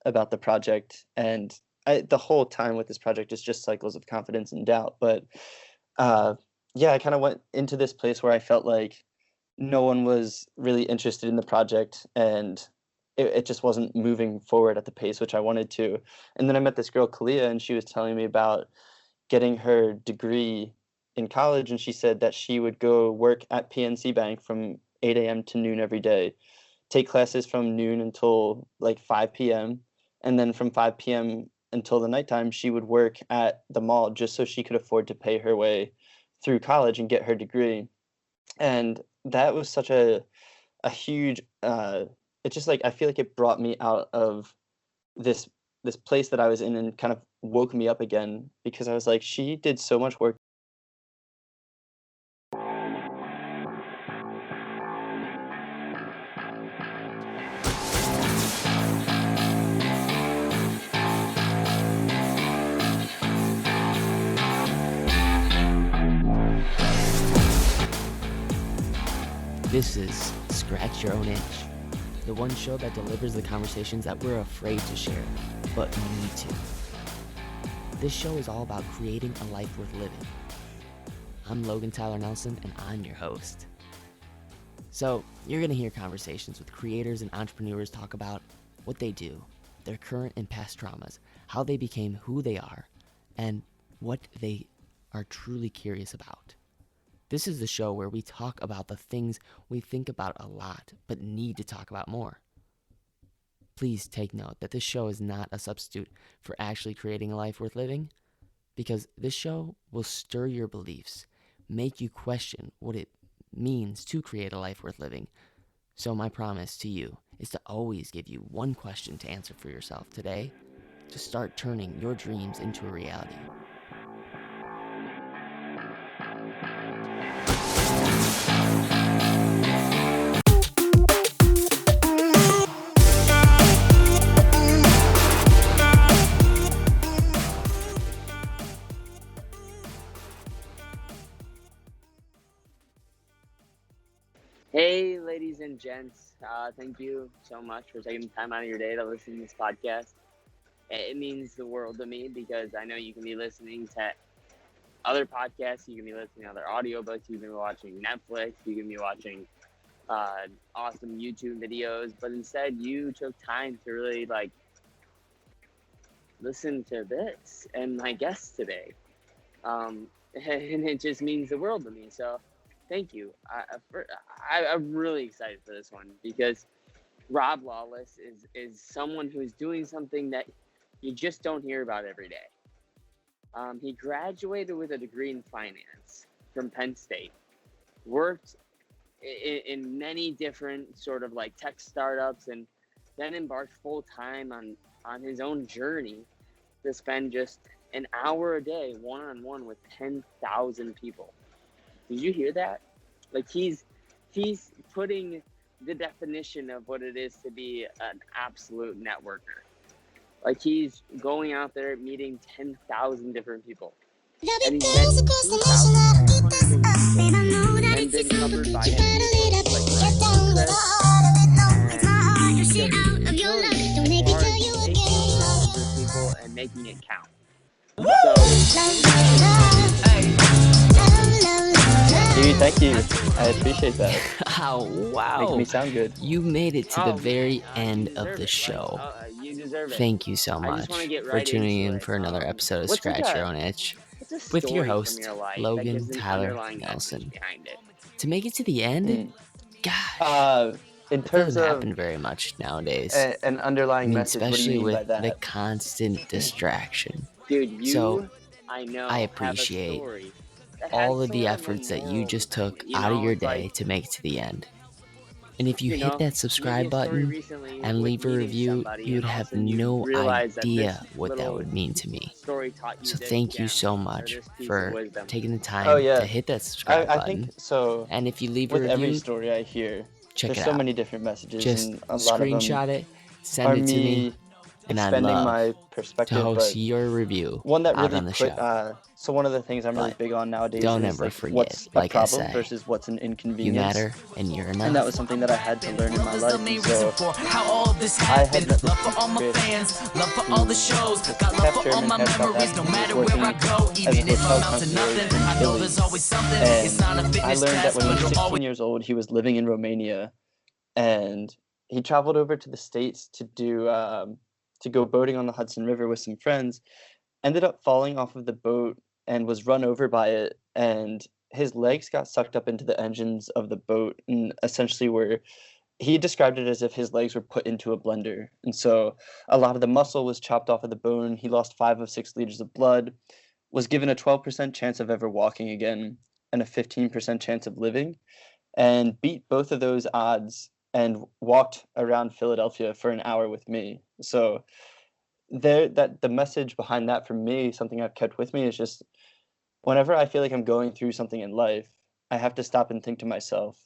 about the project. And the whole time with this project is just cycles of confidence and doubt. But uh, yeah, I kind of went into this place where I felt like no one was really interested in the project, and it just wasn't moving forward at the pace which I wanted to. And then I met this girl, Kalia, and she was telling me about getting her degree in college, and she said that she would go work at PNC Bank from 8 a.m. to noon every day, take classes from noon until like 5 p.m., and then from 5 p.m. until the nighttime, she would work at the mall just so she could afford to pay her way through college and get her degree. And that was such a huge it just like I feel like it brought me out of this place that I was in and kind of woke me up again, because I was like, she did so much work. This is Scratch Your Own Itch, the one show that delivers the conversations that we're afraid to share, but need to. This show is all about creating a life worth living. I'm Logan Tyler Nelson, and I'm your host. So, you're going to hear conversations with creators and entrepreneurs talk about what they do, their current and past traumas, how they became who they are, and what they are truly curious about. This is the show where we talk about the things we think about a lot, but need to talk about more. Please take note that this show is not a substitute for actually creating a life worth living, because this show will stir your beliefs, make you question what it means to create a life worth living. So my promise to you is to always give you one question to answer for yourself today, to start turning your dreams into a reality. Hey, ladies and gents, thank you so much for taking the time out of your day to listen to this podcast. It means the world to me, because I know you can be listening to other podcasts, you can be listening to other audiobooks, you can be watching Netflix, you can be watching awesome YouTube videos, but instead you took time to really listen to this and my guest today. And it just means the world to me. So thank you. I'm really excited for this one, because Rob Lawless is someone who's doing something that you just don't hear about every day. He graduated with a degree in finance from Penn State, worked in many different sort of like tech startups, and then embarked full time on his own journey to spend just an hour a day one-on-one with 10,000 people. Did you hear that? Like, he's putting the definition of what it is to be an absolute networker. Like, he's going out there meeting 10,000 different people. And he's met 2,000 and been covered by people like people and making it count. Dude, thank you. I appreciate that. Oh, wow. Making me sound good. You made it to the very end of the show. You deserve it. Thank you so much for tuning in for another episode of Scratch Your Own Itch with your host, Logan Tyler Nelson. To make it to the end, gosh, in it terms doesn't of happen very much nowadays. an underlying message, what do especially you mean by with that? the constant distraction. Dude, So, I know, I have a appreciate story that all has of the sort of a efforts that you moral just to it, took you out of know? your It's day like, to make it to the end. And if you hit know, that subscribe maybe a story button recently and with leave a meeting review, somebody, you'd and all of a have sudden you no realize that idea this what that little would mean to me. story taught you So this thank you gem, so or much this piece of for wisdom. taking the Oh time yeah, to hit that subscribe I button. think so. And if you leave a With every review, story I hear, check there's it so out. many different messages, Just and a lot of them screenshot it, are send it to me, me and I expanding my love to perspective, host but your review one that out really on the show. so one of the things I'm really But big on nowadays don't is ever like forget, what's a like I problem say, versus what's an you inconvenience. matter and you're And that was enough. something that I had to learn in my life. And so how all this I had happened. met this Love for dude, all my Chris, fans, love for all the shows, was got love half for all German, my half South memories, no African. He was matter where I working go, as a even if hotel I'm out to concierge nothing. in I know Philly. there's always something. It's not a And I fitness learned that test, when he but was it'll 16 always. years old, he was living in Romania, and he traveled over to the States to go boating on the Hudson River with some friends. Ended up falling off of the boat and was run over by it, and his legs got sucked up into the engines of the boat, and essentially he described it as if his legs were put into a blender. And so a lot of the muscle was chopped off of the bone. He lost 5 of 6 liters of blood, was given a 12% chance of ever walking again and a 15% chance of living, and beat both of those odds and walked around Philadelphia for an hour with me. So that the message behind that for me, something I've kept with me, is just whenever I feel like I'm going through something in life, I have to stop and think to myself,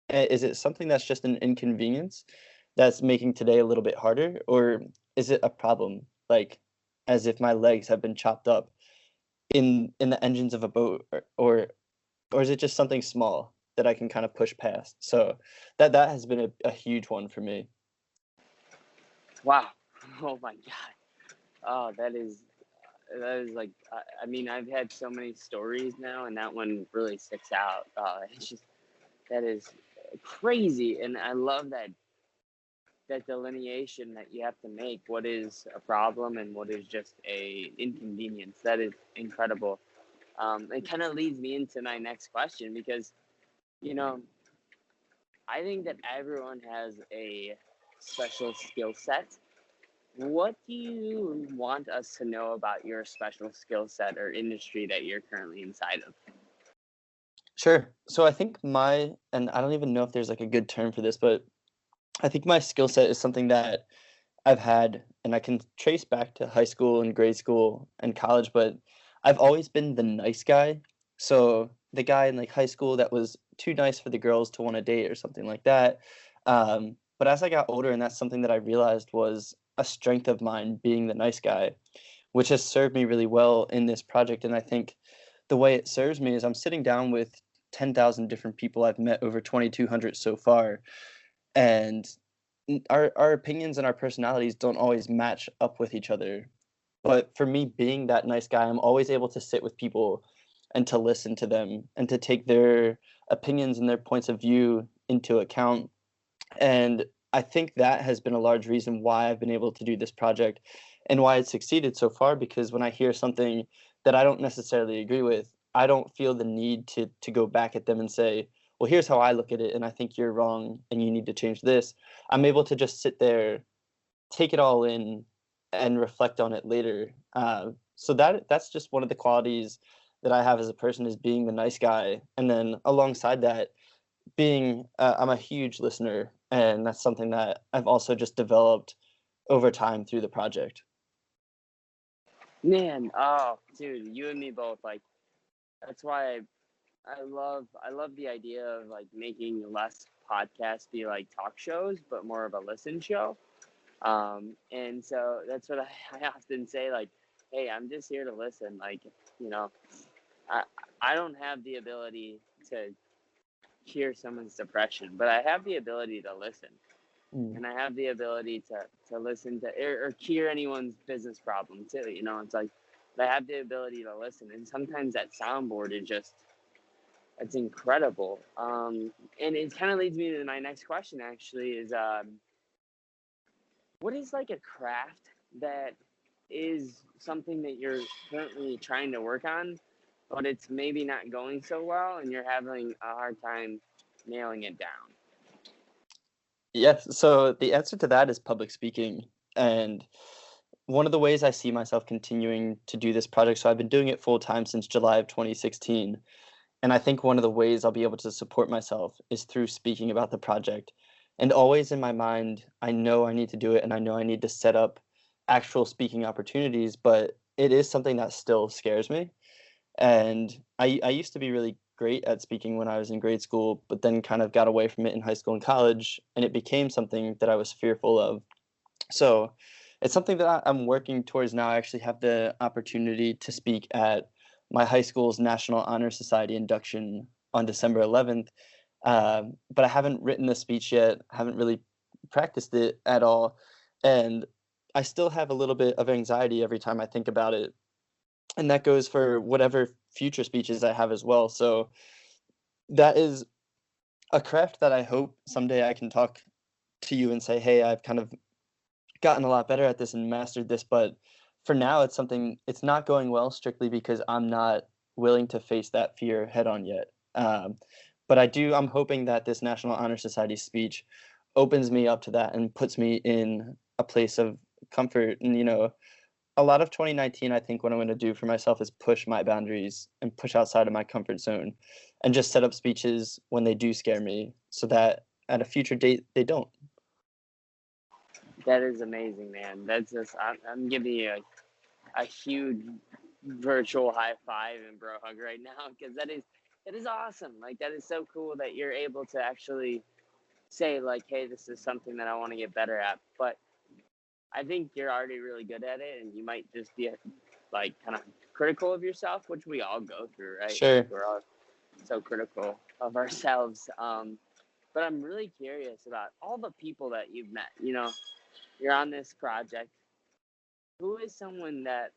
is it something that's just an inconvenience that's making today a little bit harder, or is it a problem? Like, as if my legs have been chopped up in the engines of a boat, or is it just something small that I can kind of push past? So that has been a huge one for me. Wow. Oh my God. Oh, that is like, I mean, I've had so many stories now, and that one really sticks out. It's just, that is crazy. And I love that delineation that you have to make. What is a problem and what is just a inconvenience? That is incredible. It kind of leads me into my next question because, you know, I think that everyone has a special skill set. What do you want us to know about your special skill set or industry that you're currently inside of? Sure. So I think and I don't even know if there's like a good term for this, but I think my skill set is something that I've had, and I can trace back to high school and grade school and college, but I've always been the nice guy. So the guy in like high school that was too nice for the girls to want to date or something like that. But as I got older, and that's something that I realized was a strength of mine, being the nice guy, which has served me really well in this project. And I think the way it serves me is I'm sitting down with 10,000 different people. I've met over 2,200 so far, and our opinions and our personalities don't always match up with each other. But for me, being that nice guy, I'm always able to sit with people and to listen to them and to take their opinions and their points of view into account. And I think that has been a large reason why I've been able to do this project and why it's succeeded so far, because when I hear something that I don't necessarily agree with, I don't feel the need to go back at them and say, well, here's how I look at it, and I think you're wrong, and you need to change this. I'm able to just sit there, take it all in, and reflect on it later. So that's just one of the qualities that I have as a person, is being the nice guy, and then alongside that, I'm a huge listener, and that's something that I've also just developed over time through the project. Man, oh, dude, you and me both. Like, that's why I love the idea of like making less podcasts be like talk shows, but more of a listen show. And so that's what I often say, like, hey, I'm just here to listen. Like, you know, I I don't have the ability to cure someone's depression, but I have the ability to listen. Mm. And I have the ability to listen to or cure anyone's business problem too. You know, it's like I have the ability to listen. And sometimes that soundboard is just, it's incredible. And it kind of leads me to my next question actually is what is like a craft that is something that you're currently trying to work on, but it's maybe not going so well and you're having a hard time nailing it down? Yes. So the answer to that is public speaking. And one of the ways I see myself continuing to do this project, so I've been doing it full time since July of 2016. And I think one of the ways I'll be able to support myself is through speaking about the project. And always in my mind, I know I need to do it, and I know I need to set up actual speaking opportunities, but it is something that still scares me. And I used to be really great at speaking when I was in grade school, but then kind of got away from it in high school and college, and it became something that I was fearful of. So it's something that I'm working towards now. I actually have the opportunity to speak at my high school's National Honor Society induction on December 11th. But I haven't written the speech yet. Haven't really practiced it at all, and I still have a little bit of anxiety every time I think about it, and that goes for whatever future speeches I have as well. So that is a craft that I hope someday I can talk to you and say, hey, I've kind of gotten a lot better at this and mastered this. But for now, it's not going well strictly because I'm not willing to face that fear head on yet. But I'm hoping that this National Honor Society speech opens me up to that and puts me in a place of comfort. And, a lot of 2019, I think what I'm going to do for myself is push my boundaries and push outside of my comfort zone and just set up speeches when they do scare me so that at a future date, they don't. That is amazing, man. That's just, I'm giving you a huge virtual high five and bro hug right now, because that is awesome. Like, that is so cool that you're able to actually say, like, hey, this is something that I want to get better at. But I think you're already really good at it, and you might just be like kind of critical of yourself, which we all go through, right? Sure. Like, we're all so critical of ourselves. But I'm really curious about all the people that you've met. You're on this project. Who is someone that,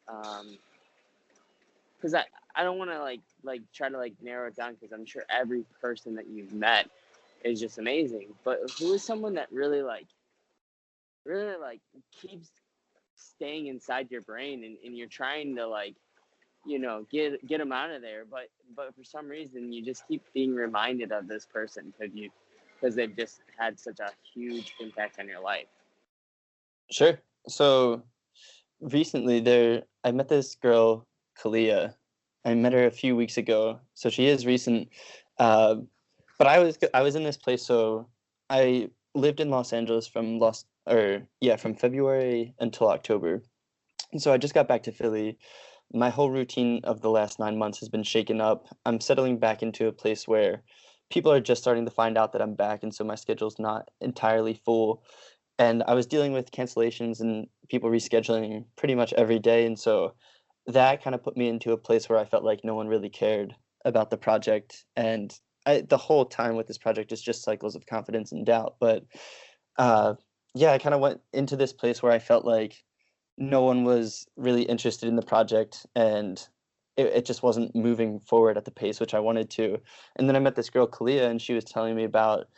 because I don't want to like try to like narrow it down, because I'm sure every person that you've met is just amazing. But who is someone that really keeps staying inside your brain, and you're trying to get them out of there, but for some reason you just keep being reminded of this person because they've just had such a huge impact on your life? Sure. So recently I met this girl, Kalia. I met her a few weeks ago, so she is recent. But I was in this place, so I lived in Los Angeles from February until October. And so I just got back to Philly. My whole routine of the last 9 months has been shaken up. I'm settling back into a place where people are just starting to find out that I'm back, and so my schedule's not entirely full. And I was dealing with cancellations and people rescheduling pretty much every day. And so that kind of put me into a place where I felt like no one really cared about the project. And the whole time with this project is just cycles of confidence and doubt. But yeah, I kind of went into this place where I felt like no one was really interested in the project, and it just wasn't moving forward at the pace which I wanted to. And then I met this girl, Kalia, and she was telling me about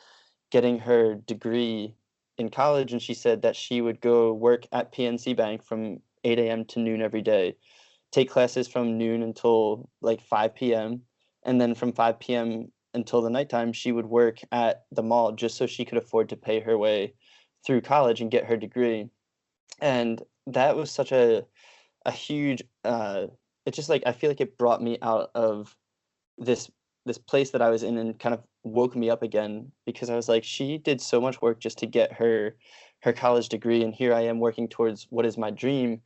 getting her degree in college, and she said that she would go work at PNC Bank from 8 a.m. to noon every day, take classes from noon until like 5 p.m., and then from 5 p.m. until the nighttime, she would work at the mall just so she could afford to pay her way through college and get her degree. And that was such a huge, it's just like, I feel like it brought me out of this place that I was in and kind of woke me up again, because I was like, she did so much work just to get her college degree, and here I am working towards what is my dream,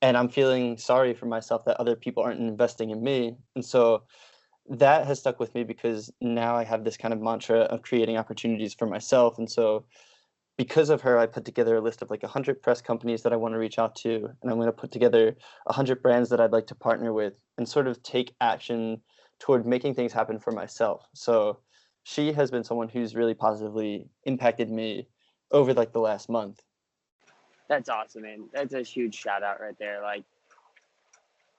and I'm feeling sorry for myself that other people aren't investing in me. And so that has stuck with me, because now I have this kind of mantra of creating opportunities for myself. And so because of her, I put together a list of like 100 press companies that I want to reach out to, and I'm going to put together 100 brands that I'd like to partner with, and sort of take action toward making things happen for myself. So she has been someone who's really positively impacted me over like the last month. That's awesome, man. That's a huge shout out right there. Like,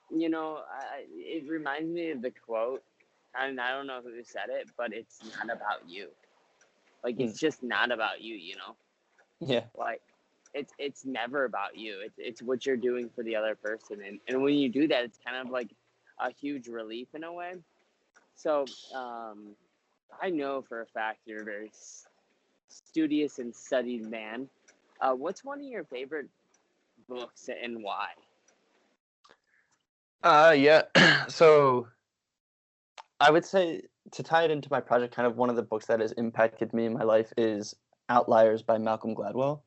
it reminds me of the quote, and I don't know who said it, but it's not about you. Like, it's just not about you, Yeah. Like, it's never about you. It's what you're doing for the other person. And when you do that, it's kind of like a huge relief in a way. So I know for a fact you're a very studious and studied man. What's one of your favorite books and why? Yeah. So I would say, to tie it into my project, kind of one of the books that has impacted me in my life is Outliers by Malcolm Gladwell.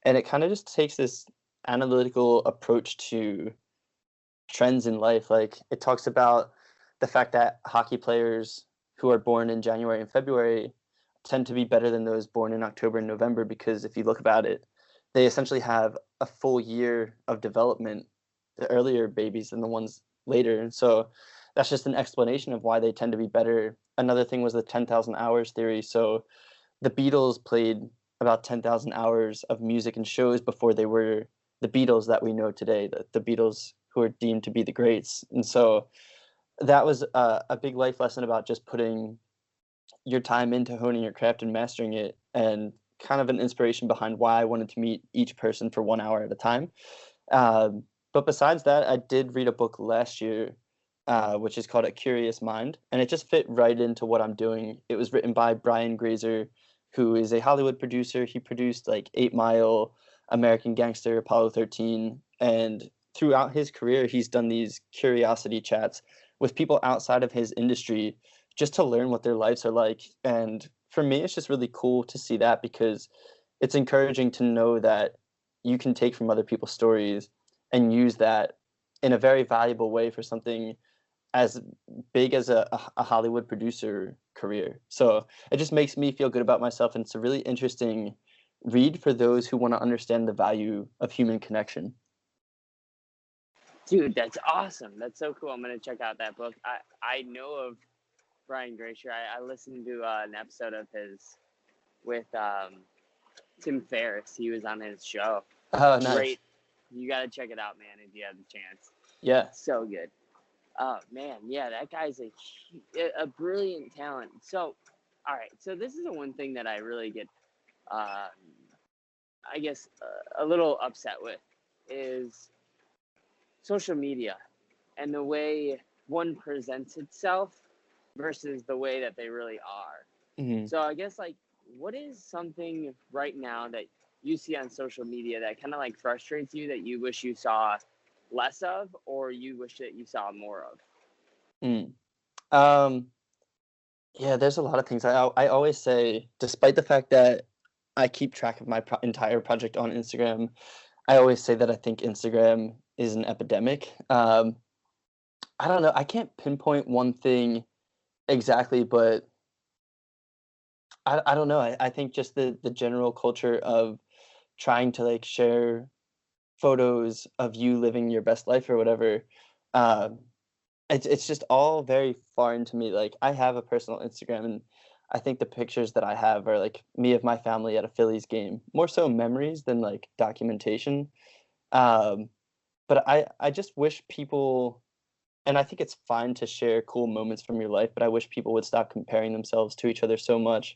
And it kind of just takes this analytical approach to trends in life. Like, it talks about the fact that hockey players who are born in January and February tend to be better than those born in October and November, because if you look about it, they essentially have a full year of development, the earlier babies than the ones later. And so that's just an explanation of why they tend to be better. Another thing was the 10,000 hours theory. So the Beatles played about 10,000 hours of music and shows before they were the Beatles that we know today, the Beatles who are deemed to be the greats. And so that was a big life lesson about just putting your time into honing your craft and mastering it, and kind of an inspiration behind why I wanted to meet each person for 1 hour at a time. But besides that, I did read a book last year, which is called A Curious Mind, and it just fit right into what I'm doing. It was written by Brian Grazer, who is a Hollywood producer. He produced like 8 Mile, American Gangster, Apollo 13, and throughout his career, he's done these curiosity chats with people outside of his industry just to learn what their lives are like. And for me, it's just really cool to see that, because it's encouraging to know that you can take from other people's stories and use that in a very valuable way for something as big as a Hollywood producer career. So it just makes me feel good about myself. And it's a really interesting read for those who want to understand the value of human connection. Dude, that's awesome. That's so cool. I'm going to check out that book. I know of Brian Grazer. I listened to an episode of his with Tim Ferriss. He was on his show. Oh, nice. Great. You got to check it out, man, if you have the chance. Yeah. So good. Oh, man. Yeah, that guy's a brilliant talent. So, all right. So this is the one thing that I really get, I guess, a little upset with is social media and the way one presents itself versus the way that they really are. Mm-hmm. So I guess, like, what is something right now that you see on social media that kind of like frustrates you, that you wish you saw less of, or you wish that you saw more of? Yeah, there's a lot of things. I always say, despite the fact that I keep track of my entire project on Instagram, I always say that I think Instagram is an epidemic. I don't know. I can't pinpoint one thing exactly, but I don't know. I think just the general culture of trying to like share photos of you living your best life or whatever. Uh, it's just all very foreign to me. Like, I have a personal Instagram, and I think the pictures that I have are like me of my family at a Phillies game, more so memories than like documentation. Um, but I just wish people, and I think it's fine to share cool moments from your life, but I wish people would stop comparing themselves to each other so much.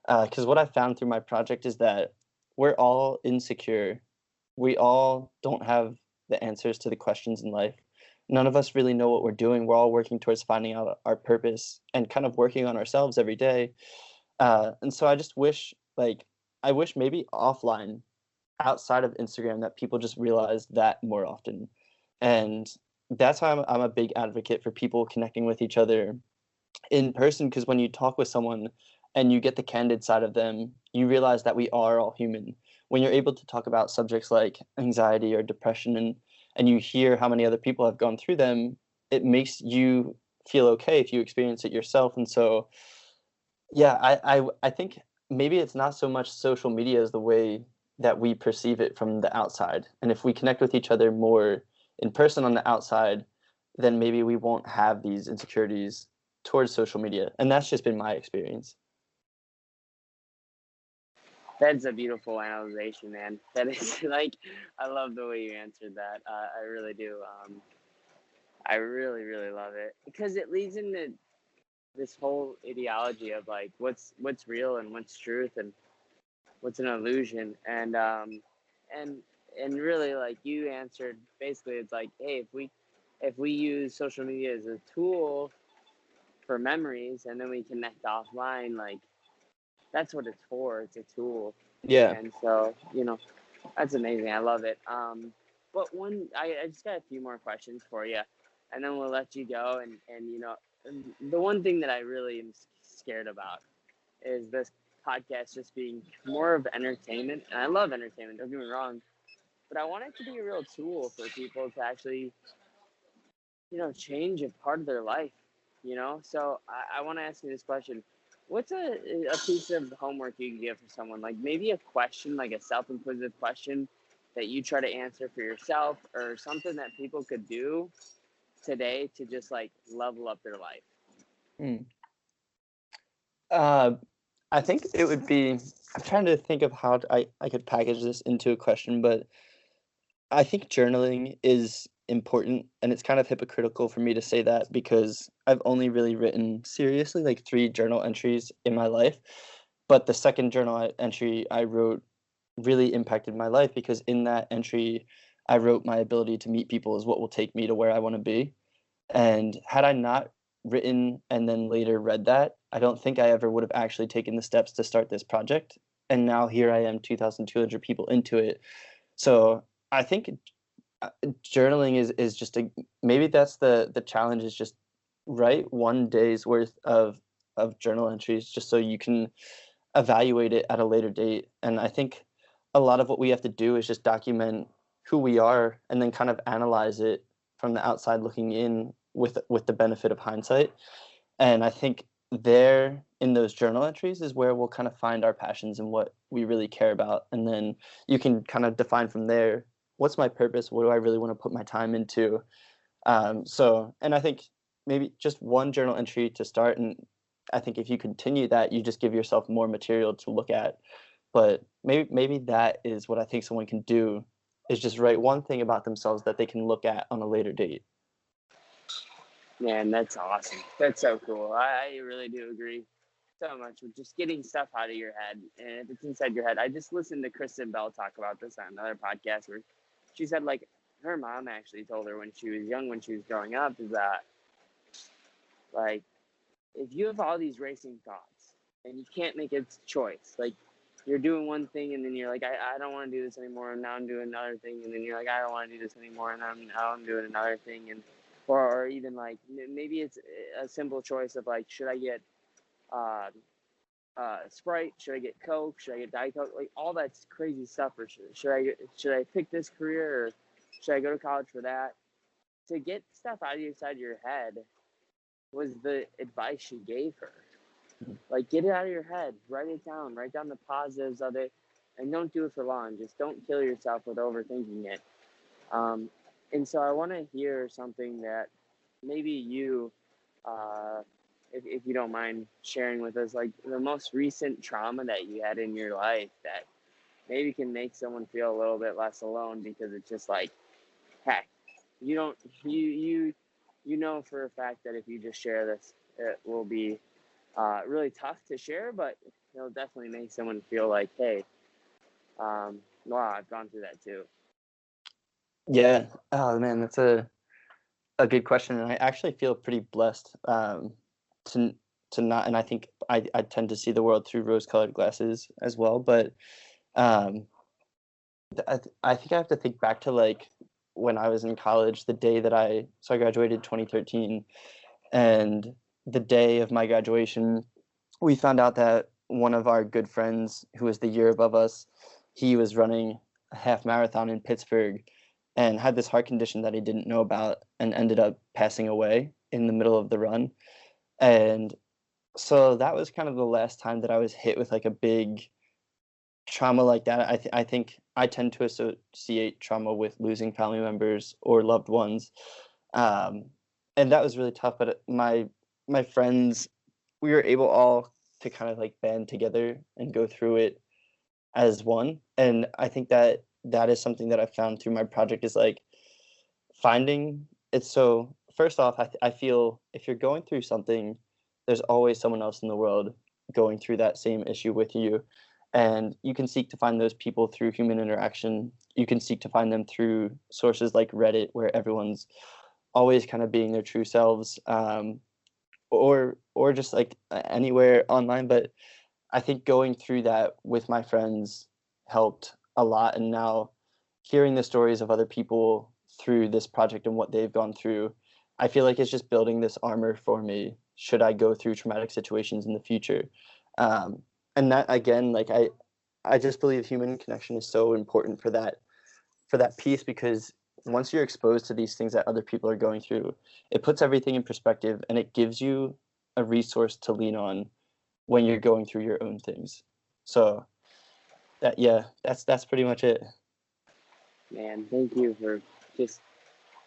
Because what I found through my project is that we're all insecure. We all don't have the answers to the questions in life. None of us really know what we're doing. We're all working towards finding out our purpose and kind of working on ourselves every day. And so I just wish, like, I wish maybe offline, outside of Instagram, that people just realize that more often. And that's why I'm a big advocate for people connecting with each other in person, because when you talk with someone and you get the candid side of them, you realize that we are all human. When you're able to talk about subjects like anxiety or depression, and you hear how many other people have gone through them, it makes you feel okay if you experience it yourself. And so, yeah, I think maybe it's not so much social media as the way that we perceive it from the outside. And if we connect with each other more in person on the outside, then maybe we won't have these insecurities towards social media. And that's just been my experience. That's a beautiful analyzation, man. That is like, I love the way you answered that. I really do. I really, really love it, because it leads into this whole ideology of like what's real and what's truth and what's an illusion. And really, like you answered, basically it's like, hey, if we use social media as a tool for memories and then we connect offline, like that's what it's for. It's a tool. Yeah. And so, that's amazing. I love it. But I just got a few more questions for you, and then we'll let you go. And the one thing that I really am scared about is this podcast just being more of entertainment. And I love entertainment, don't get me wrong, but I want it to be a real tool for people to actually, change a part of their life, So I want to ask you this question. what's a piece of homework you can give for someone? Like maybe a question, like a self-inquisitive question that you try to answer for yourself, or something that people could do today to just like level up their life. Hmm. Uh, I think it would be, I'm trying to think of how I could package this into a question, but I think journaling is important, and it's kind of hypocritical for me to say that because I've only really written seriously like 3 journal entries in my life. But the second entry I wrote really impacted my life because in that entry, I wrote my ability to meet people is what will take me to where I want to be. And had I not written and then later read that, I don't think I ever would have actually taken the steps to start this project. And now here I am, 2,200 people into it. So I think journaling is just a, maybe that's the challenge, is just write 1 day's worth of journal entries just so you can evaluate it at a later date. And I think a lot of what we have to do is just document who we are and then kind of analyze it from the outside looking in with the benefit of hindsight. And I think there in those journal entries is where we'll kind of find our passions and what we really care about. And then you can kind of define from there, what's my purpose? What do I really want to put my time into? And I think maybe just one journal entry to start. And I think if you continue that, you just give yourself more material to look at. But maybe that is what I think someone can do, is just write one thing about themselves that they can look at on a later date. Man, that's awesome. That's so cool. I really do agree so much with just getting stuff out of your head. And if it's inside your head, I just listened to Kristen Bell talk about this on another podcast where she said, like, her mom actually told her when she was young, when she was growing up, is that, like, if you have all these racing thoughts and you can't make a choice, like, you're doing one thing and then you're like, I don't want to do this anymore, and now I'm doing another thing, and then you're like, I don't want to do this anymore, and now I'm doing another thing, and or even like maybe it's a simple choice of like, should I get Sprite? Should I get Coke? Should I get Diet Coke? Like all that crazy stuff. Or should I pick this career, or should I go to college for that? To get stuff out of your head was the advice she gave her. Like, get it out of your head, write it down, write down the positives of it, and don't do it for long. Just don't kill yourself with overthinking it. And so I want to hear something that maybe you, if you don't mind sharing with us, like the most recent trauma that you had in your life that maybe can make someone feel a little bit less alone, because it's just like, heck, you know for a fact that if you just share this, it will be really tough to share, but it'll definitely make someone feel like, hey, wow, I've gone through that too. Yeah. Oh man, that's a good question, and I actually feel pretty blessed to not. And I think I tend to see the world through rose-colored glasses as well. But um, I think I have to think back to like when I was in college, the day that I graduated 2013, and the day of my graduation, we found out that one of our good friends who was the year above us, he was running a half marathon in Pittsburgh and had this heart condition that he didn't know about and ended up passing away in the middle of the run. And so that was kind of the last time that I was hit with like a big trauma like that. I think I tend to associate trauma with losing family members or loved ones. And that was really tough, but my friends, we were able all to kind of like band together and go through it as one. And I think that is something that I found through my project, is like finding it. So first off, I feel if you're going through something, there's always someone else in the world going through that same issue with you. And you can seek to find those people through human interaction. You can seek to find them through sources like Reddit, where everyone's always kind of being their true selves, or just like anywhere online. But I think going through that with my friends helped a lot. And now hearing the stories of other people through this project and what they've gone through, I feel like it's just building this armor for me should I go through traumatic situations in the future. And that, again, like I just believe human connection is so important for that piece, because once you're exposed to these things that other people are going through, it puts everything in perspective and it gives you a resource to lean on when you're going through your own things. So that's pretty much it. Man, thank you for just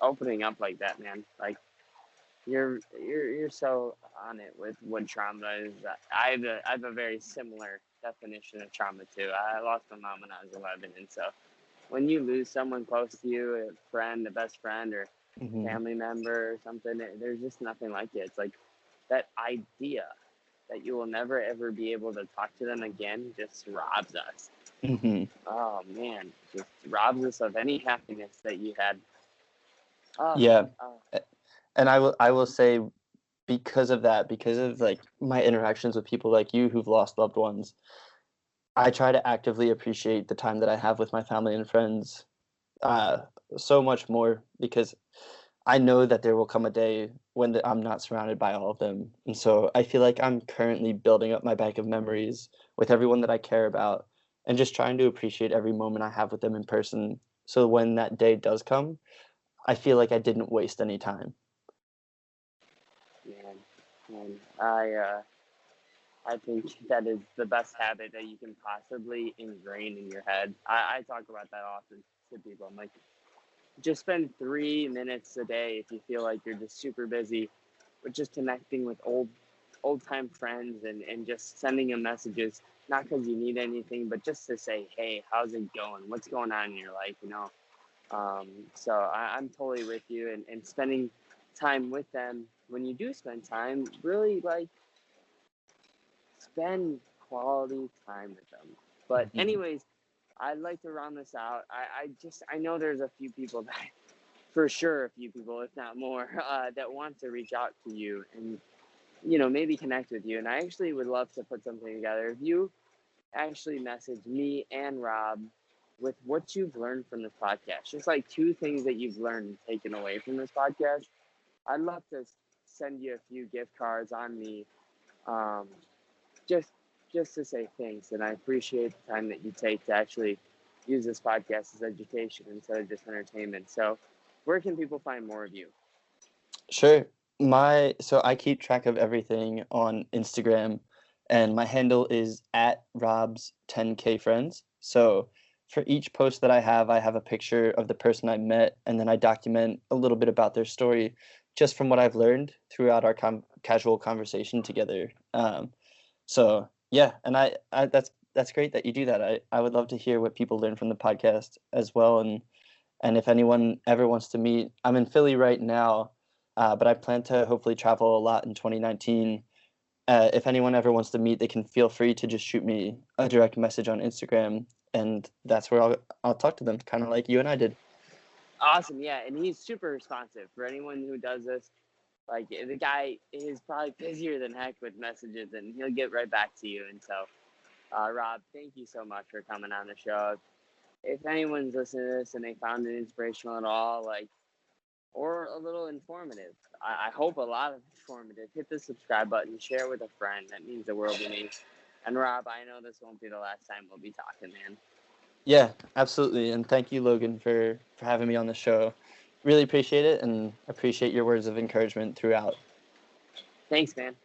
opening up like that, man. Like you're so on it with what trauma is. I have a very similar definition of trauma too. I lost my mom when I was 11, and so when you lose someone close to you, a friend, a best friend, or Mm-hmm. family member or something, there's just nothing like it. It's like that idea that you will never ever be able to talk to them again just robs us. Mm-hmm. Oh man, just robs us of any happiness that you had. Oh, Yeah. oh, And I will say, because of that, because of like my interactions with people like you who've lost loved ones, I try to actively appreciate the time that I have with my family and friends so much more, because I know that there will come a day when I'm not surrounded by all of them. And so I feel like I'm currently building up my bank of memories with everyone that I care about, and just trying to appreciate every moment I have with them in person. So when that day does come, I feel like I didn't waste any time. man, I think that is the best habit that you can possibly ingrain in your head. I talk about that often to people. I'm like, just spend 3 minutes a day if you feel like you're just super busy, with just connecting with old time friends and just sending them messages, not because you need anything, but just to say, hey, how's it going? What's going on in your life? So I'm totally with you, and spending time with them. When you do spend time, really like spend quality time with them. But Mhm. anyways, I'd like to round this out. I know there's a few people that, for sure, a few people, if not more, that want to reach out to you and maybe connect with you. And I actually would love to put something together. If you actually message me and Rob with what you've learned from this podcast, just like 2 things that you've learned and taken away from this podcast, I'd love to send you a few gift cards on me, um, just just to say thanks. And I appreciate the time that you take to actually use this podcast as education instead of just entertainment. So where can people find more of you? Sure. So I keep track of everything on Instagram, and my handle is at Rob's 10K friends. So for each post that I have a picture of the person I met, and then I document a little bit about their story, just from what I've learned throughout our casual conversation together. So yeah, and I that's great that you do that. I would love to hear what people learn from the podcast as well, and if anyone ever wants to meet, I'm in Philly right now, but I plan to hopefully travel a lot in 2019. If anyone ever wants to meet, they can feel free to just shoot me a direct message on Instagram, and that's where I'll talk to them, kind of like you and I did. Awesome. Yeah. And he's super responsive for anyone who does this. Like, the guy is probably busier than heck with messages, and he'll get right back to you. And so, Rob, thank you so much for coming on the show. If anyone's listening to this and they found it inspirational at all, or a little informative, I hope a lot of informative, hit the subscribe button, share it with a friend. That means the world to me. And Rob, I know this won't be the last time we'll be talking, man. Yeah, absolutely, and thank you, Logan, for having me on the show. Really appreciate it, and appreciate your words of encouragement throughout. Thanks, man.